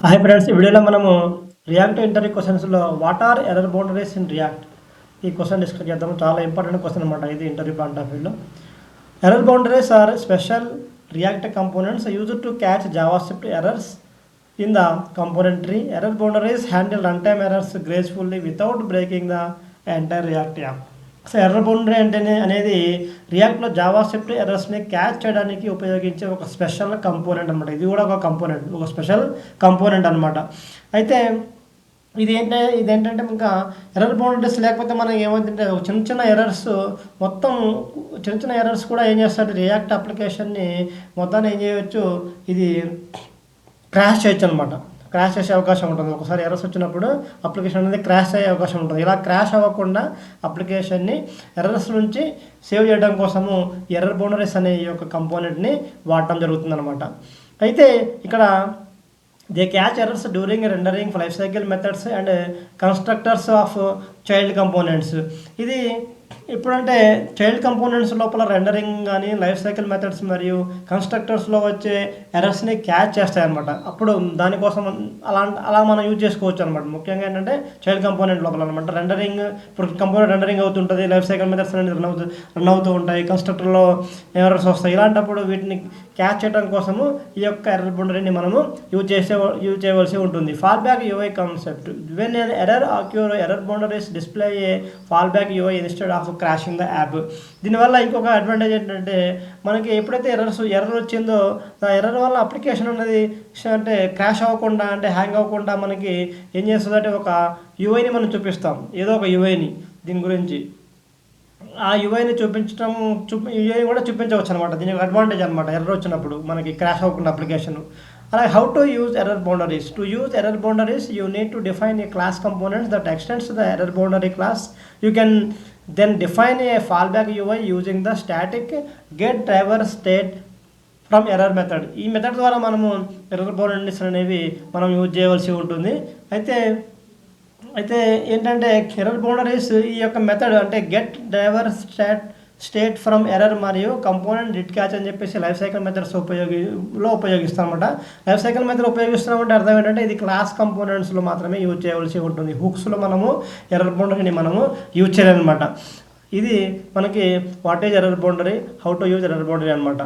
Hi friends, ఈ వీడియోలో మనము రియాక్ట్ ఇంటర్వ్యూ క్వశ్చన్స్లో what are error boundaries in React ఈ క్వశ్చన్ డిస్కస్ చేద్దాము. చాలా ఇంపార్టెంట్ క్వశ్చన్ అనమాట ఇది ఇంటర్వ్యూ పాయింట్ ఆఫ్ వ్యూలో. Error boundaries are special React components used to catch JavaScript errors in the component tree. Error boundaries handle run time errors gracefully without breaking the entire React app. So error boundary అనేది రియాక్ట్లో JavaScript ఎర్రర్స్ని catch చేయడానికి ఉపయోగించే ఒక special component అనమాట. ఇది కూడా ఒక component, ఒక స్పెషల్ కంపోనెంట్ అనమాట. అయితే ఇదేంటంటే ఇంకా ఎర్రర్ బౌండరీస్ లేకపోతే మనకి ఏమవుతుంటే చిన్న చిన్న ఎర్రర్స్ చిన్న చిన్న ఎర్రర్స్ కూడా ఏం చేస్తుంది, రియాక్ట్ అప్లికేషన్ని మొత్తాన్ని ఏం చేయవచ్చు, ఇది క్రాష్ చేయొచ్చు అనమాట. క్రాష్ చేసే అవకాశం ఉంటుంది. ఒకసారి ఎర్రర్స్ వచ్చినప్పుడు అప్లికేషన్ అనేది క్రాష్ అయ్యే అవకాశం ఉంటుంది. ఇలా క్రాష్ అవ్వకుండా అప్లికేషన్ని ఎర్రర్స్ నుంచి సేవ్ చేయడం కోసము ఎర్రర్ బౌండరీస్ అనే ఈ యొక్క కంపోనెంట్ని వాడటం జరుగుతుందన్నమాట. అయితే ఇక్కడ they catch errors during rendering life cycle methods and constructors of child components. ఇది ఇప్పుడంటే చైల్డ్ కంపోనెంట్స్ లోపల రెండరింగ్ కానీ లైఫ్ సైకిల్ మెథడ్స్ మరియు కన్స్ట్రక్టర్స్లో వచ్చే ఎర్రర్స్ని క్యాచ్ చేస్తాయి అనమాట. అప్పుడు దానికోసం అలా మనం యూజ్ చేసుకోవచ్చు అనమాట. ముఖ్యంగా ఏంటంటే చైల్డ్ కంపోనెంట్ లోపల అనమాట రెండరింగ్, ఇప్పుడు కంపోనెంట్ రెండరింగ్ అవుతుంటుంది, లైఫ్ సైకిల్ మెథడ్స్ అనేది రన్ అవుతూ ఉంటాయి, కన్స్ట్రక్టర్లో ఎర్రర్స్ వస్తాయి. ఇలాంటప్పుడు వీటిని క్యాచ్ చేయడం కోసము ఈ యొక్క ఎర్రర్ బౌండరీని మనము యూజ్ చేయవలసి ఉంటుంది. Fall back UI concept. When error occur error boundaries display a fall back UI instead of crashing the app. దీనివల్ల ఇంకొక అడ్వాంటేజ్ ఏంటంటే మనకి ఎప్పుడైతే ఎర్రర్ వచ్చిందో ఆ ఎర్రర్ వల్ల అప్లికేషన్ అనేది అంటే క్రాష్ అవ్వకుండా, అంటే హ్యాంగ్ అవ్వకుండా మనకి ఏం చేస్తుందంటే ఒక యూఐని మనం చూపిస్తాం, ఏదో ఒక యూఐని. దీని గురించి ఆ యూఐని యూఐ కూడా చూపించవచ్చు అనమాట. దీనికి అడ్వాంటేజ్ అనమాట. ఎర్రర్ వచ్చినప్పుడు మనకి క్రాష్ అవ్వకుండా అప్లికేషన్. అలాగే how to use error boundaries. To use error boundaries you need to define a class components that extends the error boundary class. You can then define a fallback UI using the static get driver state from error method. ఈ method ద్వారా మనము error boundaries అనేవి మనం use చేయవలసి ఉంటుంది. అయితే ఏంటంటే error boundaries ఈ యొక్క మెథడ్ అంటే get driver state from error మరియు కంపోనెంట్ డిట్ క్యాచ్ అని చెప్పేసి లైఫ్ సైకిల్ మెథడ్స్ ఉపయోగిస్తాం అనమాట. లైఫ్ సైకిల్ మెథడ్ ఉపయోగిస్తున్నామంటే అర్థం ఏంటంటే ఇది క్లాస్ కంపోనెంట్స్లో మాత్రమే యూజ్ చేయవలసి ఉంటుంది. హుక్స్లో మనము ఎర్రర్ బౌండరీని మనము యూజ్ చేయాలన్నమాట. ఇది మనకి what is error boundary, how to use error boundary అనమాట.